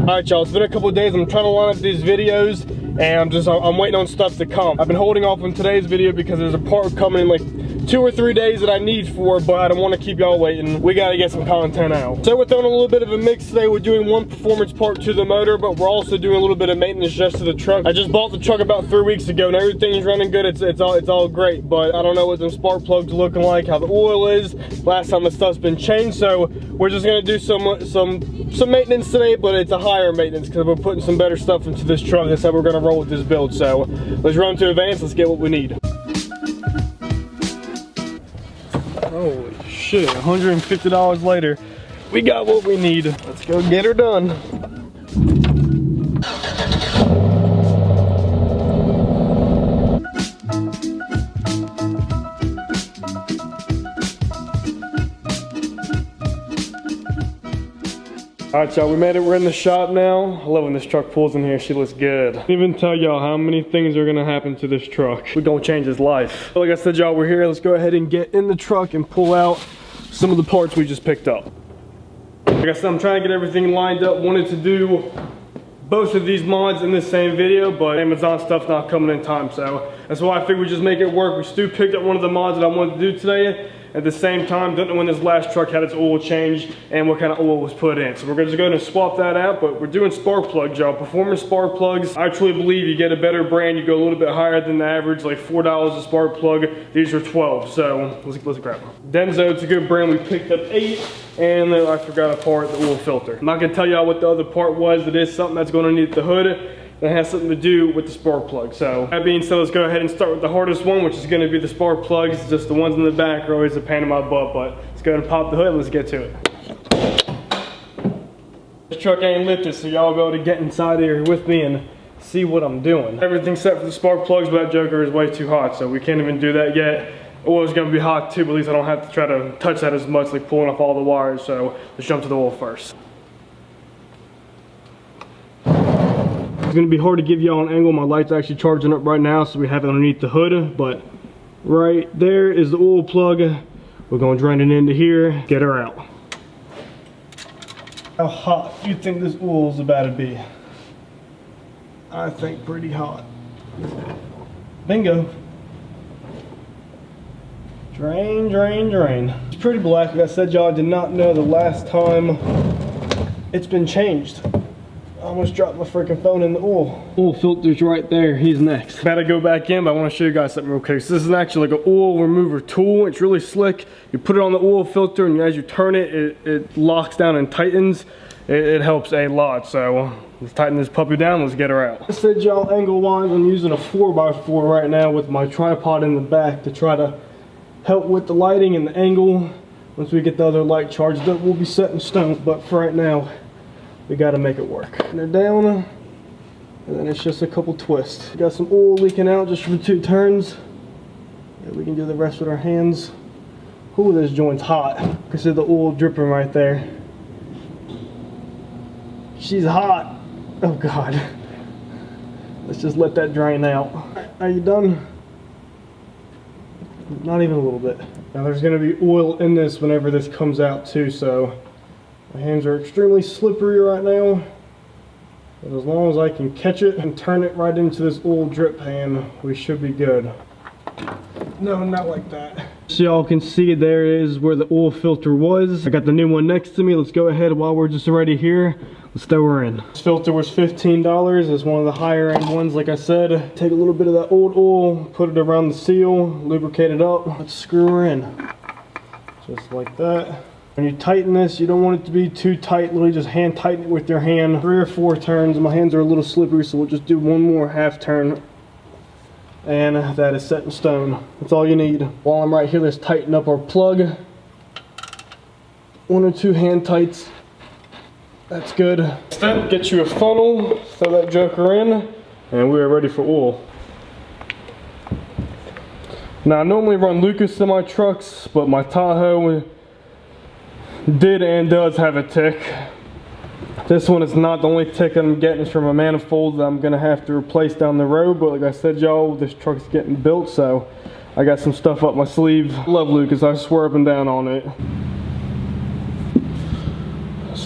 Alright y'all, it's been a couple of days. I'm trying to line up these videos and I'm waiting on stuff to come. I've been holding off on today's video because there's a part coming in like 2 or 3 days that I need for, but I don't want to keep y'all waiting. We got to get some content out. So we're throwing a little bit of a mix today. We're doing one performance part to the motor, but we're also doing a little bit of maintenance just to the truck. I just bought the truck about 3 weeks ago and everything's running good. It's all great, but I don't know what them spark plugs are looking like, how the oil is. Last time the stuff's been changed, so we're just gonna do some maintenance today, but it's a higher maintenance because we're putting some better stuff into this truck. That's how we're gonna roll with this build. So let's run to Advance. Let's get what we need. Holy shit, $150 later, we got what we need. Let's go get her done. Alright y'all, we made it. We're in the shop now. I love when this truck pulls in here. She looks good. I can't even tell y'all how many things are gonna happen to this truck. We're gonna change his life. Like I said, y'all, we're here. Let's go ahead and get in the truck and pull out some of the parts we just picked up. Like I said, I'm trying to get everything lined up. Wanted to do both of these mods in the same video, but Amazon stuff's not coming in time, so that's why I figured we'd just make it work. Stu picked up one of the mods that I wanted to do today. At the same time, don't know when this last truck had its oil changed and what kind of oil was put in. So we're gonna just go ahead and swap that out, but we're doing spark plugs, y'all. Performance spark plugs. I truly believe you get a better brand, you go a little bit higher than the average, like $4 a spark plug. These are 12, so let's grab them. Denso, it's a good brand. We picked up 8, and then I forgot a part, the oil filter. I'm not gonna tell y'all what the other part was. It is something that's gonna need the hood. That has something to do with the spark plug. So that being said, let's go ahead and start with the hardest one, which is gonna be the spark plugs. Just the ones in the back are always a pain in my butt, but let's go ahead and pop the hood and let's get to it. This truck ain't lifted, so y'all be able to get inside here with me and see what I'm doing. Everything's set for the spark plugs, but that joker is way too hot, so we can't even do that yet. Oil's gonna be hot too, but at least I don't have to try to touch that as much, like pulling off all the wires. So let's jump to the oil first. It's gonna be hard to give y'all an angle. My light's actually charging up right now, so we have it underneath the hood, but right there is the oil plug. We're gonna drain it into here, get her out. How hot do you think this oil is about to be? I think pretty hot. Bingo. Drain, drain, drain. It's pretty black. Like I said, y'all, I did not know the last time it's been changed. I almost dropped my freaking phone in the oil. Oil filter's right there. He's next. Gotta go back in, but I want to show you guys something real quick. So this is actually like an oil remover tool. It's really slick. You put it on the oil filter, and as you turn it, it locks down and tightens. It helps a lot. So let's tighten this puppy down. Let's get her out. I said, y'all, angle-wise, I'm using a 4x4 right now with my tripod in the back to try to help with the lighting and the angle. Once we get the other light charged up, we'll be set in stone. But for right now, we gotta make it work. And they're down, and then it's just a couple twists. Got some oil leaking out just for 2 turns. Yeah, we can do the rest with our hands. Ooh, this joint's hot. You can see the oil dripping right there. She's hot. Oh God. Let's just let that drain out. Are you done? Not even a little bit. Now there's gonna be oil in this whenever this comes out too, so my hands are extremely slippery right now, but as long as I can catch it and turn it right into this oil drip pan, we should be good. No, not like that. So y'all can see there is where the oil filter was. I got the new one next to me. Let's go ahead while we're just already here. Let's throw her in. This filter was $15. It's one of the higher end ones, like I said. Take a little bit of that old oil, put it around the seal, lubricate it up. Let's screw her in. Just like that. When you tighten this, you don't want it to be too tight. Literally just hand tighten it with your hand. 3 or 4 turns. My hands are a little slippery, so we'll just do one more half turn. And that is set in stone. That's all you need. While I'm right here, let's tighten up our plug. 1 or 2 hand tights. That's good. Then get you a funnel, throw that joker in, and we are ready for oil. Now I normally run Lucas in my trucks, but my Tahoe did and does have a tick. This one is not the only tick that I'm getting. It's from a manifold that I'm gonna have to replace down the road, but like I said, y'all, this truck's getting built, so I got some stuff up my sleeve. Love Lucas, I swear up and down on it.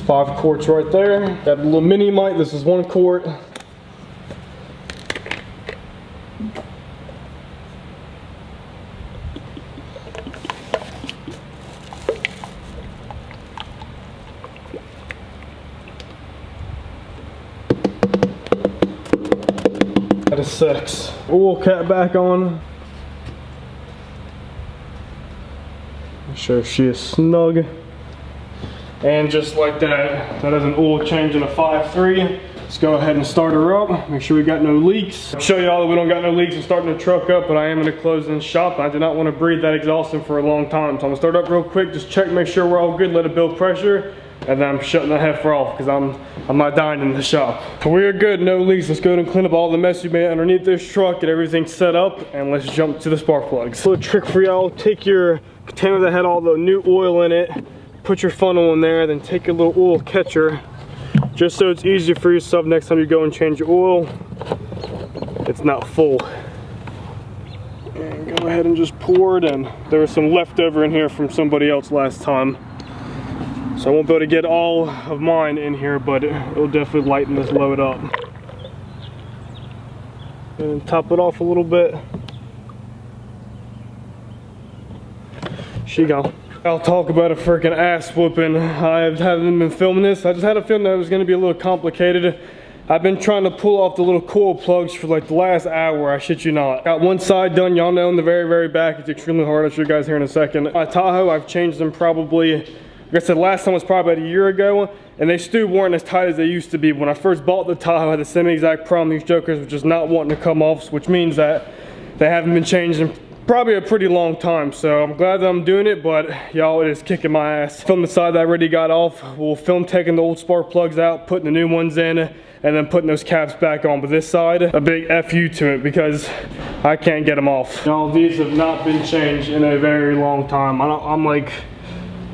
5 quarts right there. Got a little mini mic, this is 1 quart. That is 6. Oil cap back on. Make sure she is snug. And just like that, that is an oil change in a 5.3. Let's go ahead and start her up. Make sure we got no leaks. I'll show y'all that we don't got no leaks and starting the truck up, but I am in a closed-in shop. I do not want to breathe that exhaust in for a long time. So I'm gonna start up real quick, just check, make sure we're all good, let it build pressure, and then I'm shutting the heifer off because I'm not dying in the shop. So we are good, no leaks. Let's go ahead and clean up all the mess we made underneath this truck, get everything set up, and let's jump to the spark plugs. A little trick for y'all, take your container that had all the new oil in it, put your funnel in there, then take your little oil catcher, just so it's easier for yourself next time you go and change your oil. It's not full. And go ahead and just pour it in. There was some leftover in here from somebody else last time, so I won't be able to get all of mine in here, but it'll definitely lighten this load up. And top it off a little bit. She go. I'll talk about a freaking ass whooping. I haven't been filming this. I just had a feeling that it was going to be a little complicated. I've been trying to pull off the little coil plugs for like the last hour, I shit you not. Got one side done, y'all know in the very, very back. It's extremely hard, I'll show you guys here in a second. My Tahoe, I've changed them probably, like I said, last time was probably about a year ago, and they still weren't as tight as they used to be. When I first bought the Tahoe, I had the same exact problem. These jokers were just not wanting to come off, which means that they haven't been changed in probably a pretty long time. So I'm glad that I'm doing it, but y'all, it is kicking my ass. Film the side that I already got off. We'll film taking the old spark plugs out, putting the new ones in, and then putting those caps back on. But this side, a big FU to it because I can't get them off. Y'all, these have not been changed in a very long time. I'm like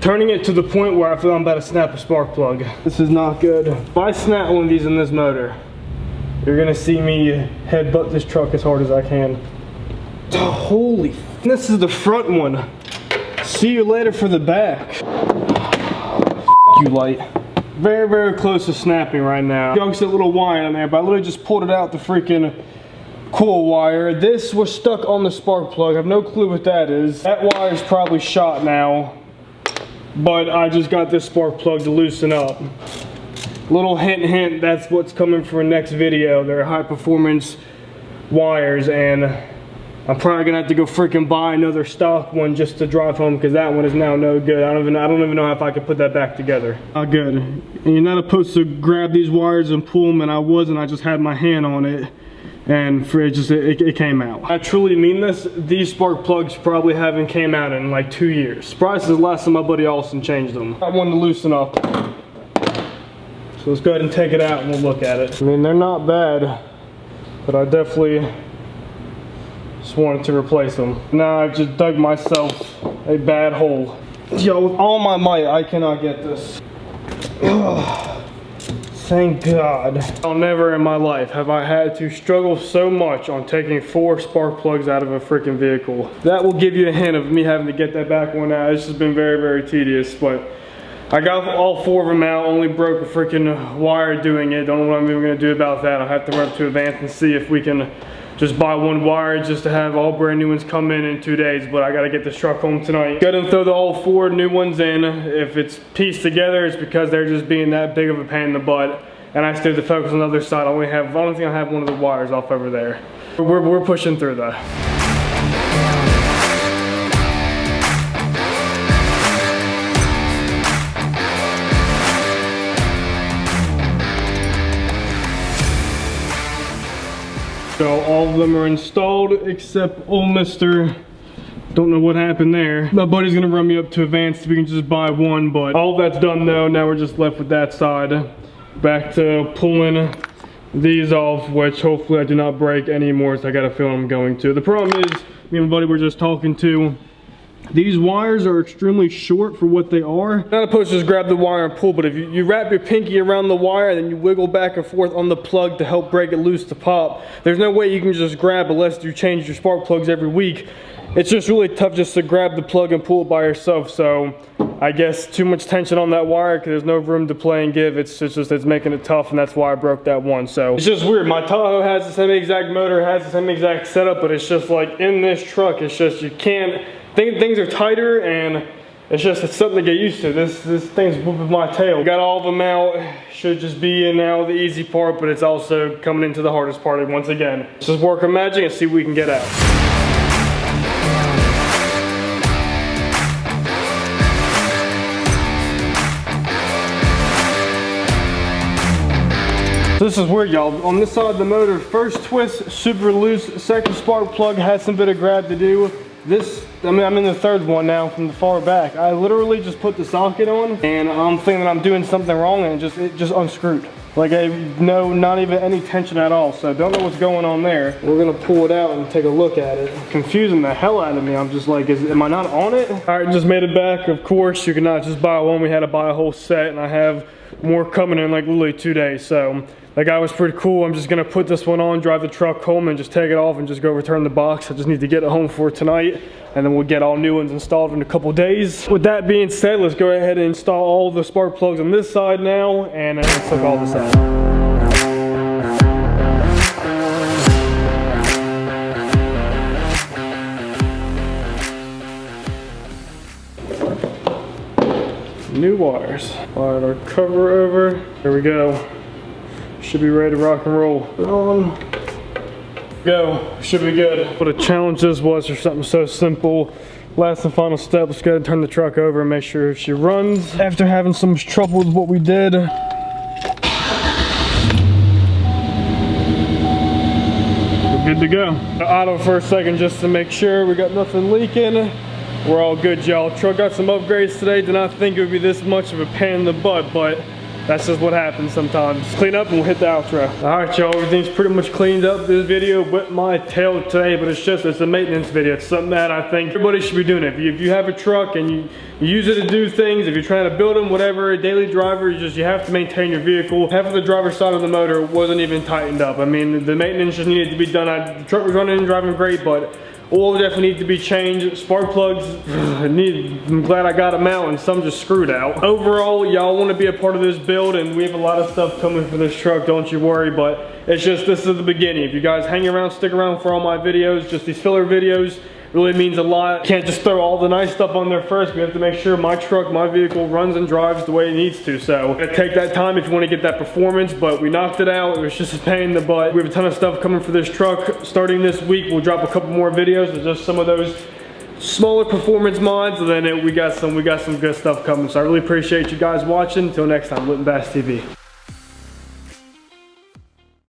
turning it to the point where I feel I'm about to snap a spark plug. This is not good. If I snap one of these in this motor, you're gonna see me headbutt this truck as hard as I can. Holy, this is the front one. See you later for the back. You light. Very, very close to snapping right now. Y'all can see a little wire in there, but I literally just pulled it out the freaking coil wire. This was stuck on the spark plug. I have no clue what that is. That wire is probably shot now, but I just got this spark plug to loosen up. Little hint, hint, that's what's coming for next video. They're high performance wires, and I'm probably gonna have to go freaking buy another stock one just to drive home because that one is now no good. I don't even know if I can put that back together. Not good. And you're not supposed to grab these wires and pull them, and I wasn't. I just had my hand on it, and it came out. I truly mean this. These spark plugs probably haven't came out in like 2 years. Surprised is the last time my buddy Austin changed them. Got one to loosen up. So let's go ahead and take it out and we'll look at it. I mean, they're not bad, but I definitely just wanted to replace them. Now I've just dug myself a bad hole. Yo, with all my might, I cannot get this. Ugh. Thank God. I'll never in my life have I had to struggle so much on taking 4 spark plugs out of a freaking vehicle. That will give you a hint of me having to get that back one out. This has been very, very tedious, but I got all 4 of them out, only broke a freaking wire doing it. Don't know what I'm even gonna do about that. I'll have to run up to Advance and see if we can just buy 1 wire just to have all brand new ones come in 2 days, but I gotta get this truck home tonight. Go ahead and throw the all 4 new ones in. If it's pieced together, it's because they're just being that big of a pain in the butt. And I still have to focus on the other side. I don't think I have one of the wires off over there. We're pushing through though. So all of them are installed except old Mr. Don't know what happened there. My buddy's gonna run me up to Advance so we can just buy one, but all that's done though. Now we're just left with that side. Back to pulling these off, which hopefully I do not break anymore, so I got a feeling I'm going to. The problem is, me and my buddy were just talking to, these wires are extremely short for what they are. Not opposed to just grab the wire and pull, but if you wrap your pinky around the wire, then you wiggle back and forth on the plug to help break it loose to pop. There's no way you can just grab unless you change your spark plugs every week. It's just really tough just to grab the plug and pull it by yourself. So I guess, too much tension on that wire because there's no room to play and give. It's making it tough, and that's why I broke that one. So it's just weird. My Tahoe has the same exact motor, has the same exact setup, but it's just like in this truck, it's just you can't, things are tighter, and it's something to get used to. This thing's whooping my tail. Got all of them out. Should just be in now the easy part, but it's also coming into the hardest part once again. Let's just work our magic and see what we can get out. This is weird, y'all. On this side of the motor, first twist, super loose. Second spark plug has some bit of grab to do. I'm in the third one now from the far back. I literally just put the socket on, and I'm thinking that I'm doing something wrong, and it just unscrewed. Like not even any tension at all. So don't know what's going on there. We're gonna pull it out and take a look at it. Confusing the hell out of me. I'm just like, am I not on it? All right, just made it back. Of course, you cannot just buy one. We had to buy a whole set, and I have more coming in like literally 2 days. So that guy was pretty cool. I'm just gonna put this one on, drive the truck home, and just take it off and just go return the box. I just need to get it home for tonight, and then we'll get all new ones installed in a couple days. With that being said, let's go ahead and install all the spark plugs on this side now, and let's hook all this out. New wires. Slide our cover over. There we go. Should be ready to rock and roll. On. Go. Should be good. What a challenge this was for something so simple. Last and final step, let's go ahead and turn the truck over and make sure she runs. After having so much trouble with what we did. We're good to go. Auto for a second just to make sure we got nothing leaking. We're all good, y'all. Truck got some upgrades today. Did not think it would be this much of a pain in the butt, but that's just what happens sometimes. Clean up and we'll hit the outro. All right, y'all, everything's pretty much cleaned up. This video whipped my tail today, but it's a maintenance video. It's something that I think everybody should be doing. If you have a truck and you use it to do things, if you're trying to build them, whatever, a daily driver, you have to maintain your vehicle. Half of the driver's side of the motor wasn't even tightened up. I mean, the maintenance just needed to be done. The truck was running and driving great, but oil definitely needs to be changed. Spark plugs, I'm glad I got them out, and some just screwed out. Overall, y'all want to be a part of this build, and we have a lot of stuff coming for this truck, don't you worry, but it's just, this is the beginning. If you guys hang around, stick around for all my videos, just these filler videos, really means a lot. Can't just throw all the nice stuff on there first. We have to make sure my truck, my vehicle runs and drives the way it needs to. So it'll take that time if you want to get that performance, but we knocked it out. It was just a pain in the butt. We have a ton of stuff coming for this truck. Starting this week, we'll drop a couple more videos with just some of those smaller performance mods, and then we got some good stuff coming. So I really appreciate you guys watching. Until next time, Lit and Bass TV.